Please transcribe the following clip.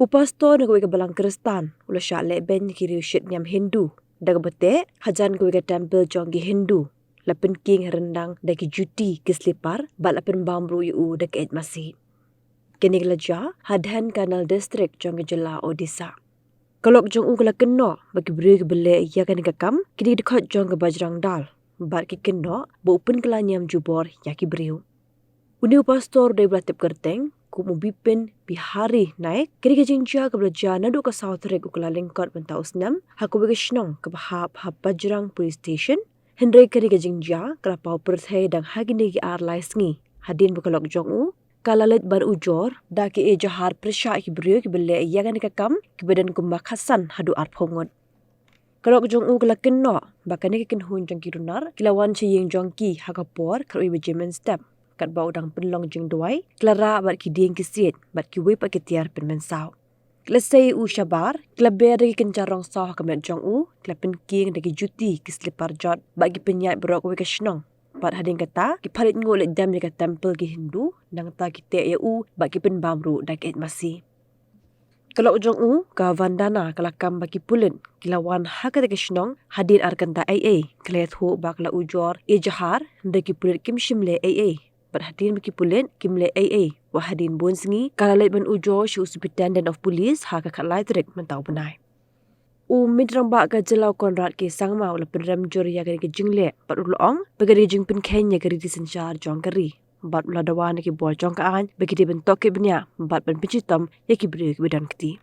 Upasto na kuwi ka balang Kristan, ula sya leben kiri usyit nyam Hindu. Daga bete, hajan kuwi ka temple jonggi Hindu. Lapin king rendang daki juti kislipar, bat lapin bambru yu daki et masih. Kini gelaja, hadhan kanal distrik jonggi jela Odisha. Kalok jong kala keno, bagi beri ke bele iya kan kakam, kini dekat jong ke Bajrang Dal. Bat ki keno, bo upin kala nyam jubor yaki beriu. Uni pastor dari belatip kerteng, ku mubipin bihari naik, kini ke jingja ke belajar nadu ke South Rek ukala lingkot bentau senam, haku bagi senong ke bahap Bajrang Police Station, Hendrai kini ke jingja, kala pau perthai dan hagini ki ar laisngi, hadin bukalok jong kalalit ban ujor, da ki jahar persya ki beriu ki bele iya kan kakam, ki badan kumbak Hasan hadu ar pongot. Kalok jong kala keno, bakani ki kinhun jong ki runar, kilawan ciying jong ki hakapor, karui bejemen step. Kat bau dang penlong jeng duai, klara bat ki ding ki siet, bat ki wip ki tiar penmensau. Klasai syabar, klaber dagi kencarong sah kamet jong kla penking dagi juti ki slipar jot, bat ki penyat berok wik senong. Bat hading kata, ki parit ngolet dam jaka temple ki Hindu, nang ta ki te ya bat ki pen bamru dak et masih. Kalau jong ka vandana kalakam baki pulen, kilawan hakat dagi senong, hadin arkan ta AA, klayat hu bakla ujor, jahar, dagi pulen kim shimle AA. Hadin baki pulen kimle AA wahadin bonsengi kalalet ban ujo shu superintendent of police ha ka laitrik mentau benai midrang ba ka jelau konrad ke sangma ula penram jor ya ke jingle pat ulong bagari jing pen kenya ke di senchar jong kari bat ula dawan ke bol jong ka an bagi di bentok ke benya bat ban pichitam ya ki bri ke bedan kti